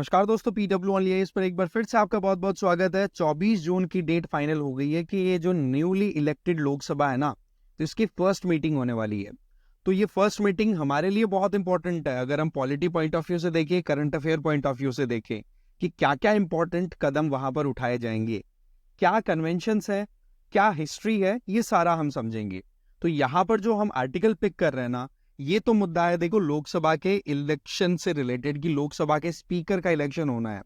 नमस्कार दोस्तों, PW only इस पर एक बार फिर से आपका बहुत बहुत स्वागत है। 24 जून की डेट फाइनल हो गई है कि ये जो न्यूली इलेक्टेड लोकसभा है ना, तो इसकी फर्स्ट मीटिंग होने वाली है। तो ये फर्स्ट मीटिंग हमारे लिए बहुत इंपॉर्टेंट है। अगर हम पॉलिटी पॉइंट ऑफ व्यू से देखें, current affair point of view से देखें कि क्या क्या इंपॉर्टेंट कदम वहां पर उठाए जाएंगे, क्या कन्वेंशंस है, क्या हिस्ट्री है, ये सारा हम समझेंगे। तो यहाँ पर जो हम आर्टिकल पिक कर रहे हैं ना, ये तो मुद्दा है, देखो, लोकसभा के इलेक्शन से रिलेटेड कि लोकसभा के स्पीकर का इलेक्शन होना है।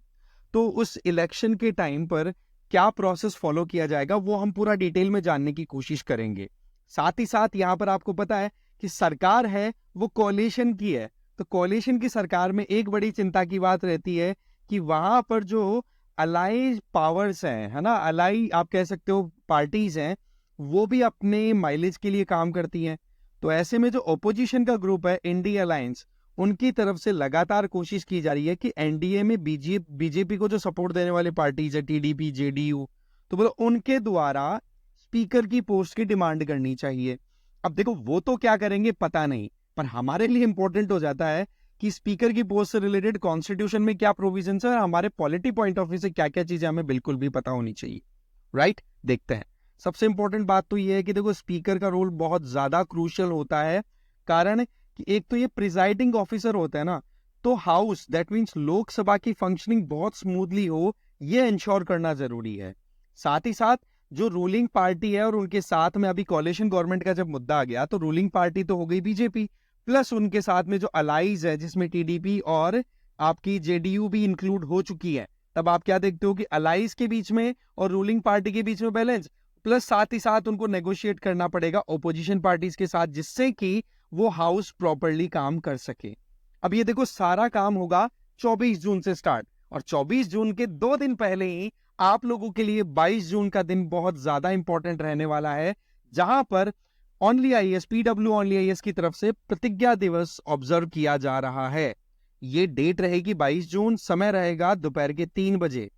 तो उस इलेक्शन के टाइम पर क्या प्रोसेस फॉलो किया जाएगा वो हम पूरा डिटेल में जानने की कोशिश करेंगे। साथ ही साथ यहाँ पर आपको पता है कि सरकार है वो कोalition की है। तो कोalition की सरकार में एक बड़ी चिंता की बात रहती है कि वहां पर जो अलाई पावर्स हैं, है ना, अलाई आप कह सकते हो पार्टीज हैं, वो भी अपने माइलेज के लिए काम करती हैं। तो ऐसे में जो ओपोजिशन का ग्रुप है इंडिया अलायंस, उनकी तरफ से लगातार कोशिश की जा रही है कि एनडीए में बीजेपी को जो सपोर्ट देने वाले पार्टीज है, टीडीपी, जेडीयू, तो बोलो उनके द्वारा स्पीकर की पोस्ट की डिमांड करनी चाहिए। अब देखो वो तो क्या करेंगे पता नहीं, पर हमारे लिए इंपॉर्टेंट हो जाता है कि स्पीकर की पोस्ट से रिलेटेड कॉन्स्टिट्यूशन में क्या प्रोविजन है और हमारे पॉलिटी पॉइंट ऑफ व्यू से क्या क्या चीजें हमें बिल्कुल भी पता होनी चाहिए। राइट, देखते हैं। सबसे इंपॉर्टेंट बात तो यह है कि देखो स्पीकर का रोल बहुत ज्यादा क्रूशियल होता है। कारण कि एक तो ये प्रिजाइडिंग ऑफिसर होता है ना, तो हाउस दैट मींस लोकसभा की फंक्शनिंग बहुत स्मूथली हो, ये इंश्योर करना जरूरी है। साथ ही साथ जो रूलिंग पार्टी है और उनके साथ में अभी कोalition गवर्नमेंट का जब मुद्दा आ गया, तो रूलिंग पार्टी तो हो गई बीजेपी, प्लस उनके साथ में जो अलाइज है जिसमें टीडीपी और आपकी जेडीयू भी इंक्लूड हो चुकी है। तब आप क्या देखते हो कि अलाइज के बीच में और रूलिंग पार्टी के बीच में बैलेंस, प्लस साथ ही साथ उनको नेगोशिएट करना पड़ेगा ओपोजिशन पार्टीज के साथ, जिससे कि वो हाउस प्रॉपरली काम कर सके। अब ये देखो सारा काम होगा 24 जून से स्टार्ट, और 24 जून के 2 दिन पहले ही आप लोगों के लिए 22 जून का दिन बहुत ज्यादा इंपॉर्टेंट रहने वाला है, जहां पर only IAS, PW only IAS की तरफ से प्रतिज्ञा दिवस ऑब्जर्व किया जा रहा है। ये डेट रहेगी 22 जून, समय रहेगा दोपहर के 3 बजे।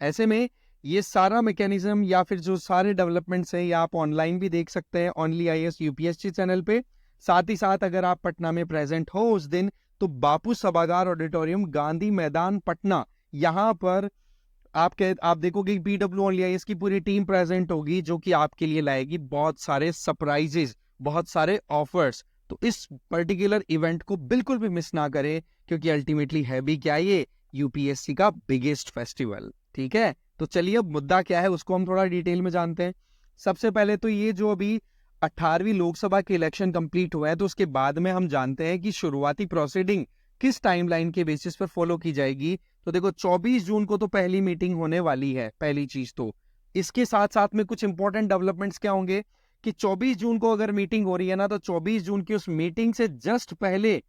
ऐसे में ये सारा मैकेनिज्म या फिर जो सारे डेवलपमेंट्स हैं ये आप ऑनलाइन भी देख सकते हैं ओनली आईएएस यूपीएससी चैनल पे। साथ ही साथ अगर आप पटना में प्रेजेंट हो उस दिन, तो बापू सभागार ऑडिटोरियम, गांधी मैदान, पटना, यहां पर आप देखोगे पीडब्ल्यू ओनली आईएएस की पूरी टीम प्रेजेंट होगी, जो कि आपके लिए लाएगी बहुत सारे सरप्राइजेस, बहुत सारे ऑफर्स। तो इस पर्टिकुलर इवेंट को बिल्कुल भी मिस ना करें, क्योंकि अल्टीमेटली है भी क्या, ये यूपीएससी का बिगेस्ट फेस्टिवल। ठीक है, तो चलिए अब मुद्दा क्या है उसको हम थोड़ा डिटेल में जानते हैं। सबसे पहले तो ये जो अभी 18वीं लोकसभा के इलेक्शन कंप्लीट हुआ है, तो उसके बाद में हम जानते हैं कि शुरुआती प्रोसीडिंग किस टाइमलाइन के बेसिस पर फॉलो की जाएगी। तो देखो 24 जून को तो पहली मीटिंग होने वाली है, पहली चीज तो। इसके साथ साथ में कुछ इंपॉर्टेंट डेवलपमेंट्स क्या होंगे कि 24 जून को अगर मीटिंग हो रही है ना, तो 24 जून की उस मीटिंग से जस्ट पहले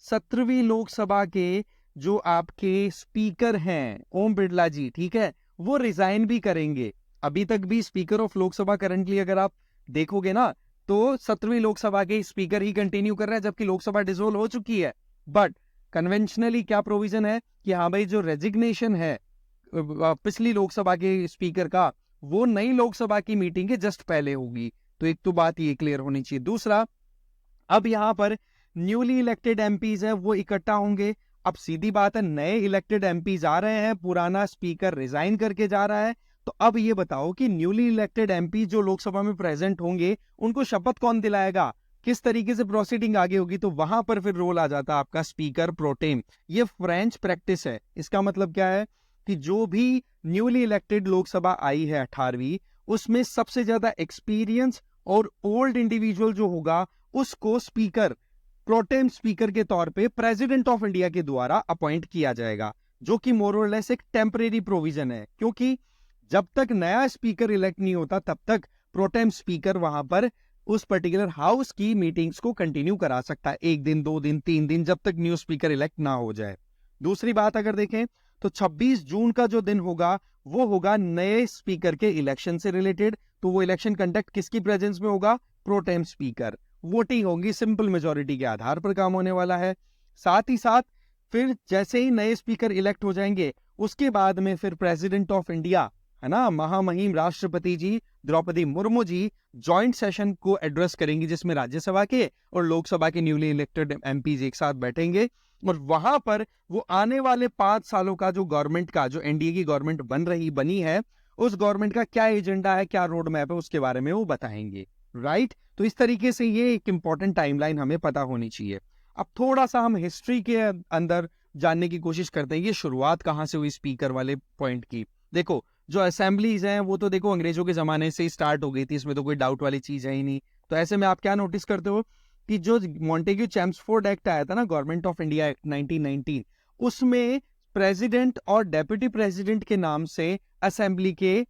17वीं लोकसभा के जो आपके स्पीकर हैं ओम बिरला जी, ठीक है, वो रिजाइन भी करेंगे। अभी तक भी स्पीकर ऑफ लोकसभा करंटली अगर आप देखोगे ना, तो 17वीं लोकसभा के स्पीकर ही कंटिन्यू कर रहे हैं, जबकि लोकसभा डिसोल्व हो चुकी है। बट कन्वेंशनली क्या प्रोविजन है कि हाँ भाई, जो रेजिग्नेशन है पिछली लोकसभा के स्पीकर का, वो नई लोकसभा की मीटिंग के जस्ट पहले होगी। तो एक तो बात ये क्लियर होनी चाहिए। दूसरा, अब यहां पर न्यूली इलेक्टेड एमपीज है वो इकट्ठा होंगे। अब सीधी बात है, नए इलेक्टेड एमपीज आ रहे हैं, पुराना स्पीकर रिजाइन करके जा रहा है। तो अब ये बताओ कि न्यूली इलेक्टेड एमपी जो लोकसभा में प्रेजेंट होंगे, उनको शपथ कौन दिलाएगा, किस तरीके से प्रोसीडिंग आगे होगी। तो वहां पर फिर रोल आ जाता है आपका स्पीकर प्रोटेम। ये फ्रेंच प्रैक्टिस है। इसका मतलब क्या है कि जो भी न्यूली इलेक्टेड लोकसभा आई है 18वीं, उसमें सबसे ज्यादा एक्सपीरियंस और ओल्ड इंडिविजुअल जो होगा, उसको स्पीकर, प्रोटेम स्पीकर के तौर पे प्रेसिडेंट ऑफ इंडिया के द्वारा अपॉइंट किया जाएगा, जो कि मोर और लेस एक टेम्परेरी प्रोविजन है। क्योंकि जब तक नया स्पीकर इलेक्ट नहीं होता, तब तक प्रोटेम स्पीकर वहां पर उस पर्टिकुलर हाउस की मीटिंग्स को कंटिन्यू करा सकता है, 1 दिन, 2 दिन, 3 दिन, जब तक न्यू स्पीकर इलेक्ट ना हो जाए। दूसरी बात अगर देखें तो 26 जून का जो दिन होगा, वो होगा नए स्पीकर के इलेक्शन से रिलेटेड। तो वो इलेक्शन कंडक्ट किसकी प्रेजेंस में होगा, प्रोटेम स्पीकर। वोटिंग होगी, सिंपल मेजोरिटी के आधार पर काम होने वाला है। साथ ही साथ फिर जैसे ही नए स्पीकर इलेक्ट हो जाएंगे, उसके बाद में फिर प्रेसिडेंट ऑफ इंडिया, है ना, महामहिम राष्ट्रपति जी द्रौपदी मुर्मू जी जॉइंट सेशन को एड्रेस करेंगी, जिसमें राज्यसभा के और लोकसभा के न्यूली इलेक्टेड एमपीज एक साथ बैठेंगे। और वहां पर वो आने वाले 5 सालों का जो गवर्नमेंट का, जो एनडीए की गवर्नमेंट बनी है, उस गवर्नमेंट का क्या एजेंडा है, क्या रोड मैप है, उसके बारे में वो बताएंगे। राइट, तो इस तरीके से ये एक इंपॉर्टेंट टाइमलाइन हमें पता होनी चाहिए। अब थोड़ा सा हम हिस्ट्री के अंदर जानने की कोशिश करते हैं, ये शुरुआत कहाँ से हुई स्पीकर वाले पॉइंट की। देखो, जो असेंबलीज हैं वो तो देखो अंग्रेजों के जमाने से ही स्टार्ट हो गई थी, इसमें तो कोई डाउट वाली चीज है ही नहीं। तो ऐसे में आप क्या नोटिस करते हो कि जो मॉन्टेग्यू चैम्सफोर्ड एक्ट आया था ना, गवर्नमेंट ऑफ इंडिया एक्ट 1919, उसमें प्रेसिडेंट और डेप्यूटी प्रेसिडेंट के नाम से असेंबली के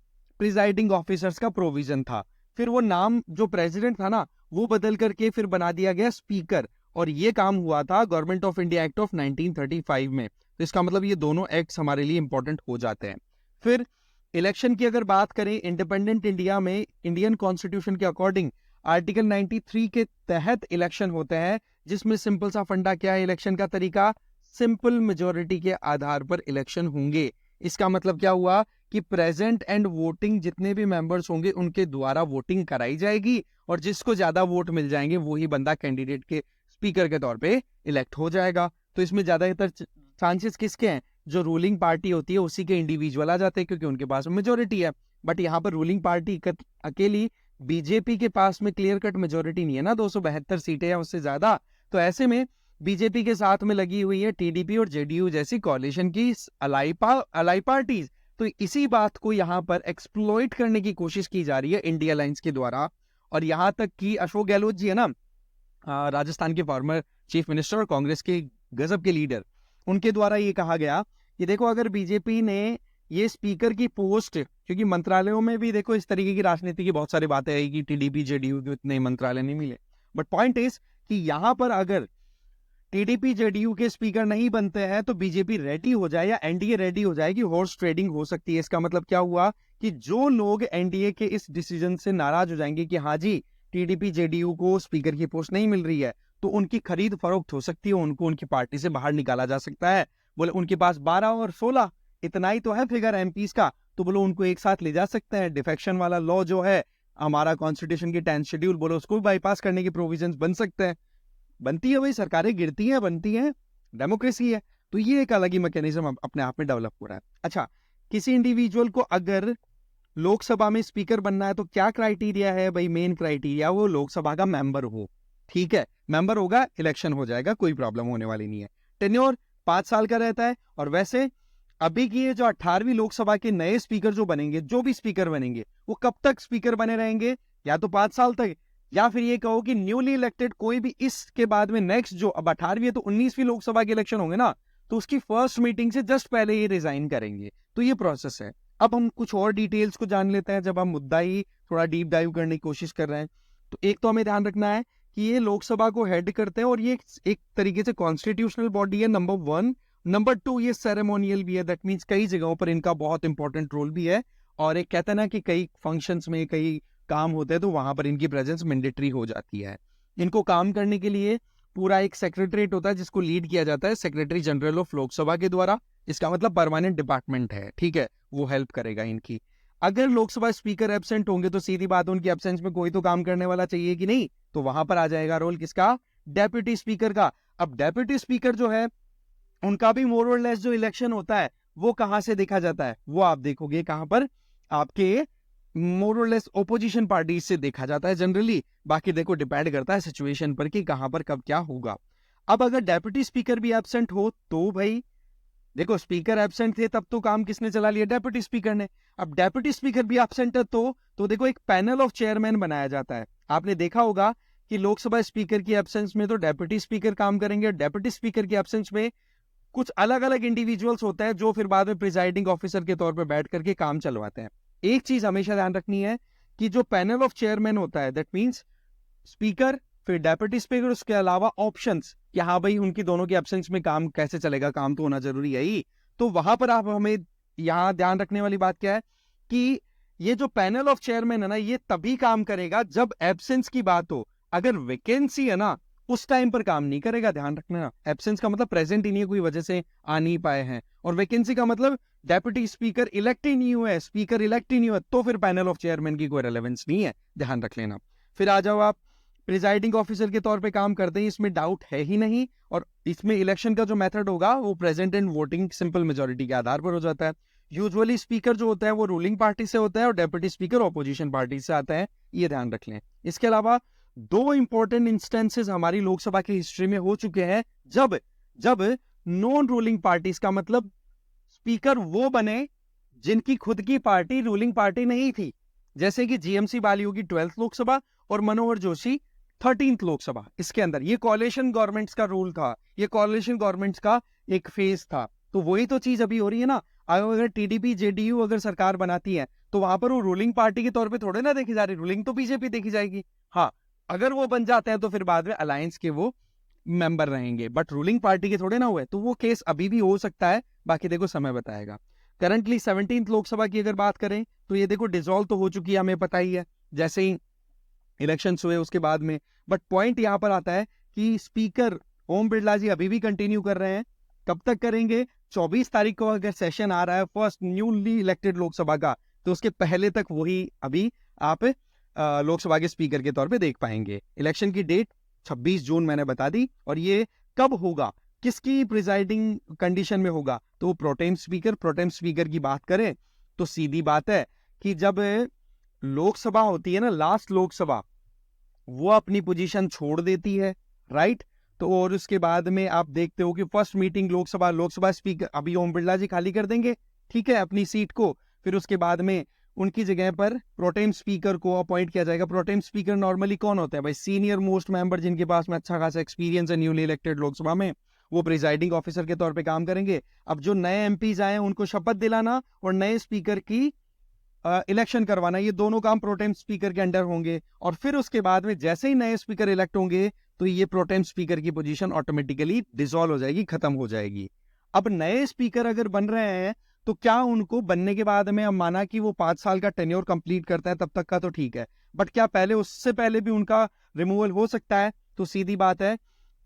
प्रिजाइडिंग ऑफिसर्स का प्रोविजन था। फिर वो नाम जो प्रेसिडेंट था ना, वो बदल करके फिर बना दिया गया स्पीकर, और ये काम हुआ था government of India act of 1935 में। तो इसका मतलब ये दोनों एक्ट्स हमारे लिए इंपॉर्टेंट हो जाते हैं। फिर इलेक्शन की अगर बात करें, इंडिपेंडेंट इंडिया में इंडियन कॉन्स्टिट्यूशन के अकॉर्डिंग आर्टिकल 93 के तहत इलेक्शन होते हैं, जिसमें सिंपल सा फंडा क्या है इलेक्शन का तरीका, सिंपल मेजोरिटी के आधार पर इलेक्शन होंगे। इसका मतलब क्या हुआ कि प्रेजेंट एंड वोटिंग जितने भी मेंबर्स होंगे उनके द्वारा वोटिंग कराई जाएगी, और जिसको ज्यादा वोट मिल जाएंगे वही बंदा कैंडिडेट के स्पीकर के तौर पे इलेक्ट हो जाएगा। तो इसमें ज्यादातर चांसेस किसके हैं, जो रूलिंग पार्टी होती है उसी के इंडिविजुअल आ जाते हैं, क्योंकि उनके पास मेजोरिटी है। बट यहाँ पर रूलिंग पार्टी अकेली, बीजेपी के पास में क्लियर कट मेजोरिटी नहीं है ना, 272 सीटें या उससे ज्यादा। तो ऐसे में बीजेपी के साथ में लगी हुई है टीडीपी और जेडीयू जैसी कोalition की अलाई पार्टीज। तो इसी बात को यहाँ पर एक्सप्लॉइट करने की कोशिश की जा रही है इंडिया अलायंस के द्वारा। और यहाँ तक कि अशोक गहलोत जी है ना, राजस्थान के फॉर्मर चीफ मिनिस्टर और कांग्रेस के गजब के लीडर, उनके द्वारा ये कहा गया कि देखो अगर बीजेपी ने ये स्पीकर की पोस्ट, क्योंकि मंत्रालयों में भी देखो इस तरीके की राजनीति की बहुत सारी बातें आई कि टीडीपी जेडीयू के इतने मंत्रालय नहीं मिले, बट पॉइंट इज कि यहां पर अगर टीडीपी जेडीयू के स्पीकर नहीं बनते हैं तो बीजेपी रेडी हो जाए या एनडीए रेडी हो जाए कि हॉर्स ट्रेडिंग हो सकती है। इसका मतलब क्या हुआ कि जो लोग एनडीए के इस डिसीजन से नाराज हो जाएंगे कि हाँ जी टीडीपी जेडीयू को स्पीकर की पोस्ट नहीं मिल रही है, तो उनकी खरीद फरोख्त हो सकती है, उनको उनकी पार्टी से बाहर निकाला जा सकता है। बोले उनके पास 12 और 16 इतना ही तो है फिगर एमपीज का, तो बोलो उनको एक साथ ले जा सकते हैं। डिफेक्शन वाला लॉ जो है हमारा कॉन्स्टिट्यूशन की 10th शेड्यूल, बोलो उसको बाईपास करने के प्रोविजंस बन सकते हैं। बनती है भाई, सरकारें गिरती हैं बनती हैं, डेमोक्रेसी है। तो ये एक अलग ही मैकेनिज्म अपने आप में डेवलप हो रहा है। अच्छा, किसी इंडिविजुअल को अगर लोकसभा में स्पीकर बनना है तो क्या क्राइटेरिया है भाई, मेन क्राइटेरिया वो लोकसभा का मेंबर हो। ठीक है, मेंबर होगा, इलेक्शन हो जाएगा, कोई प्रॉब्लम होने वाली नहीं है। टेन्योर 5 साल का रहता है। और वैसे अभी की ये जो 18वीं लोकसभा के नए स्पीकर जो बनेंगे, जो भी स्पीकर बनेंगे, वो कब तक स्पीकर बने रहेंगे, या तो 5 साल तक, या फिर ये कहो कि न्यूली इलेक्टेड कोई भी इसके बाद में नेक्स्ट जो अब 18वीं है तो 19वीं लोकसभा के इलेक्शन होंगे ना, तो उसकी फर्स्ट मीटिंग से जस्ट पहले ये रिजाइन करेंगे। तो ये प्रोसेस है। अब हम कुछ और डिटेल्स को जान लेते हैं, जब हम मुद्दा ही थोड़ा डीप डाइव करने की कोशिश कर रहे हैं। तो एक तो हमें ध्यान रखना है कि ये लोकसभा को हेड करते हैं, और ये एक तरीके से कॉन्स्टिट्यूशनल बॉडी है, नंबर 1। नंबर 2, ये सेरेमोनियल भी है, दैट मीन्स कई जगहों पर इनका बहुत इंपॉर्टेंट रोल भी है। और एक कहते हैं ना कि कई फंक्शंस में कई काम होते हैं तो वहां पर इनकी प्रेजेंस मैंडेटरी हो जाती है। इनको काम करने के लिए पूरा एक सेक्रेटरीट होता है जिसको लीड किया जाता है सेक्रेटरी जनरल ऑफ लोकसभा के द्वारा। इसका मतलब परमानेंट डिपार्टमेंट है, ठीक है, वो हेल्प करेगा इनकी। अगर लोकसभा स्पीकर एब्सेंट होंगे तो सीधी बात है उनकी एब्सेंस में कोई तो काम करने वाला चाहिए कि नहीं, तो वहां पर आ जाएगा रोल किसका, डेप्यूटी स्पीकर का। अब डेप्यूटी स्पीकर जो है उनका भी मोर और लेस जो इलेक्शन होता है वो कहां से देखा जाता है, वो आप देखोगे कहां पर, आपके मोर और लेस ओपोजिशन पार्टी से देखा जाता है जनरली। बाकी देखो डिपेंड करता है सिचुएशन पर कि कहां पर कब क्या होगा। अब अगर डेप्यूटी स्पीकर भी एब्सेंट हो तो भाई देखो, स्पीकर एब्सेंट थे तब तो काम किसने चला लिया, डेप्यूटी स्पीकर ने। अब डेप्यूटी स्पीकर भी एब्सेंट है तो देखो एक पैनल ऑफ चेयरमैन बनाया जाता है। आपने देखा होगा कि लोकसभा स्पीकर की एब्सेंस में तो डेप्यूटी स्पीकर काम करेंगे, और डेप्यूटी स्पीकर की एब्सेंस में कुछ अलग अलग इंडिविजुअल्स होते हैं जो फिर बाद में प्रिजाइडिंग ऑफिसर के तौर पर बैठ करके काम चलवाते हैं। एक चीज हमेशा ध्यान रखनी है कि जो पैनल ऑफ चेयरमैन होता है, दैट मींस स्पीकर फिर डेप्यूटी स्पीकर, उसके अलावा ऑप्शंस कि हाँ भाई उनकी दोनों के एब्सेंस में काम कैसे चलेगा, काम तो होना जरूरी है ही। तो वहां पर आप हमें यहाँ ध्यान रखने वाली बात क्या है कि ये जो पैनल ऑफ चेयरमैन है ना, ये तभी काम करेगा जब एब्सेंस की बात हो। अगर वैकेंसी है ना उस टाइम पर काम नहीं करेगा, ध्यान रखना। एब्सेंस का मतलब प्रेजेंट ही नहीं है, कोई वजह से आ नहीं पाए हैं, और वैकेंसी का मतलब डेप्यूटी स्पीकर इलेक्ट ही नहीं हुआ है, स्पीकर इलेक्ट ही नहीं हुआ, तो फिर पैनल ऑफ चेयरमैन की कोई रेलेवेंस नहीं है, ध्यान रख लेना। फिर आ जाओ आप प्रिजाइडिंग ऑफिसर के तौर पे काम करते हैं, इसमें डाउट है ही नहीं। और इसमें इलेक्शन का जो मेथड होगा वो present and voting simple majority के आधार पर हो जाता है। यूजुअली स्पीकर जो होता है वो रूलिंग पार्टी से होता है और डेप्यूटी स्पीकर ऑपोजिशन पार्टी से आता है, ये ध्यान रख लें। इसके अलावा दो इंपॉर्टेंट इंस्टेंसेस हमारी लोकसभा की हिस्ट्री में हो चुके हैं जब जब नॉन रूलिंग पार्टीज का मतलब स्पीकर वो बने जिनकी खुद की पार्टी रूलिंग पार्टी नहीं थी, जैसे कि जीएमसी बालियों की 12th लोकसभा और मनोहर जोशी 13th लोकसभा। इसके अंदर ये कोalition गवर्नमेंट्स का रूल था, ये कोalition गवर्नमेंट्स का एक फेज था। तो वही तो चीज अभी हो रही है ना। अगर टीडीपी जेडीयू अगर सरकार बनाती है तो वहां पर वो रूलिंग पार्टी के तौर पे थोड़े ना देखी जा रही, रूलिंग तो बीजेपी देखी जाएगी। हाँ, अगर वो बन जाते हैं तो फिर बाद में अलायंस के वो मेंबर रहेंगे, बट रूलिंग पार्टी के थोड़े ना हुए। तो वो केस अभी भी हो सकता है, बाकी देखो समय बताएगा। करंटली 17th लोकसभा की अगर बात करें तो ये देखो डिसॉल्व तो हो चुकी है, हमें पता ही है, जैसे ही इलेक्शंस हुए उसके बाद में। बट पॉइंट यहां पर आता है कि स्पीकर ओम बिरला जी अभी भी कंटिन्यू कर रहे हैं। कब तक करेंगे? 24 तारीख को अगर सेशन आ रहा है फर्स्ट न्यूली इलेक्टेड लोकसभा का, तो उसके पहले तक वही अभी आप लोकसभा के स्पीकर के तौर पे देख पाएंगे। इलेक्शन की डेट 26 जून मैंने बता दी। और ये कब होगा, किसकी प्रिजाइडिंग कंडीशन में होगा? तो प्रोटेम स्पीकर की बात करें तो सीधी बात है कि जब लोकसभा होती है ना, लास्ट लोकसभा, वो अपनी पोजीशन छोड़ देती है, राइट। तो और उसके बाद में आप देखते हो कि फर्स्ट मीटिंग लोकसभा स्पीकर अभी ओम बिरला जी खाली कर देंगे, ठीक है, अपनी सीट को। फिर उसके बाद में उनकी जगह पर प्रोटेम स्पीकर को अपॉइंट किया जाएगा। प्रोटेम स्पीकर नॉर्मली कौन होता है भाई? सीनियर मोस्ट मेंबर, जिनके पास में अच्छा खासा एक्सपीरियंस है न्यूली इलेक्टेड लोकसभा में, वो प्रिजाइडिंग ऑफिसर के तौर पे काम करेंगे। अब जो नए एमपीज आए हैं उनको शपथ दिलाना और नए स्पीकर की इलेक्शन करवाना, ये दोनों काम प्रोटेम स्पीकर के अंडर होंगे। और फिर उसके बाद में जैसे ही नए स्पीकर इलेक्ट होंगे तो ये प्रोटेम स्पीकर की पोजीशन ऑटोमेटिकली डिसॉल्व हो जाएगी, खत्म हो जाएगी। अब नए स्पीकर अगर बन रहे हैं तो क्या उनको बनने के बाद में, अब माना कि वो 5 साल का टेन्योर कंप्लीट करता है तब तक का तो ठीक है, बट क्या पहले उससे पहले भी उनका रिमूवल हो सकता है? तो सीधी बात है,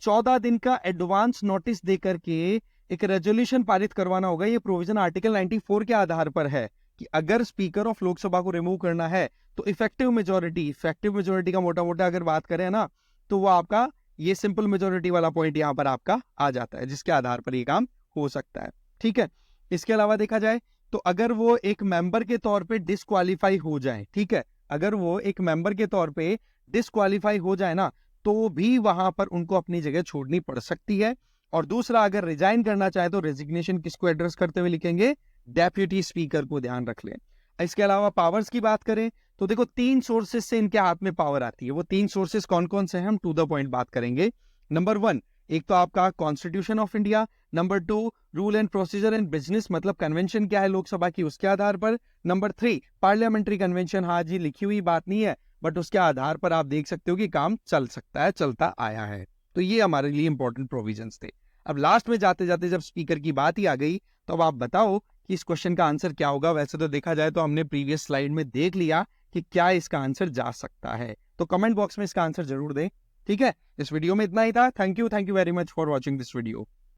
14 दिन का एडवांस नोटिस देकर के एक रेजोल्यूशन पारित करवाना होगा। ये प्रोविजन आर्टिकल 94 के आधार पर है कि अगर स्पीकर ऑफ लोकसभा को रिमूव करना है तो इफेक्टिव मेजोरिटी का मोटा मोटा अगर बात करें ना, तो वो आपका ये सिंपल मेजोरिटी वाला पॉइंट यहां पर आपका आ जाता है, जिसके आधार पर ये काम हो सकता है, ठीक है। इसके अलावा देखा जाए तो अगर वो एक मेंबर के तौर पे डिस्क्वालीफाई हो जाए, ठीक है, अगर वो एक मेंबर के तौर पे डिस्क्वालीफाई हो जाए ना, तो भी वहां पर उनको अपनी जगह छोड़नी पड़ सकती है। और दूसरा, अगर रिजाइन करना चाहे तो रेजिग्नेशन किसको एड्रेस करते हुए लिखेंगे? डेप्यूटी स्पीकर को, ध्यान रख लें। इसके अलावा पावर्स की बात करें तो देखो 3 सोर्सेज से इनके हाथ में पावर आती है। वो 3 सोर्सेज कौन कौन से हैं, हम टू द पॉइंट बात करेंगे। नंबर 1, एक तो आपका constitution of India. Number 2, rule and procedure and business, मतलब कन्वेंशन क्या है लोकसभा की, उसके आधार पर। Number 3, parliamentary convention. हाँ जी, लिखी हुई बात नहीं है, बट उसके आधार पर आप देख सकते हो कि काम चल सकता है, चलता आया है। तो ये हमारे लिए इंपॉर्टेंट प्रोविजंस थे। अब लास्ट में जाते जाते जब स्पीकर की बात ही आ गई, तो अब आप बताओ कि इस क्वेश्चन का आंसर क्या होगा। वैसे तो देखा जाए तो हमने प्रीवियस स्लाइड में देख लिया कि क्या इसका आंसर जा सकता है, तो कमेंट बॉक्स में इसका आंसर जरूर दें, ठीक है। इस वीडियो में इतना ही था। Thank you very much for watching this video.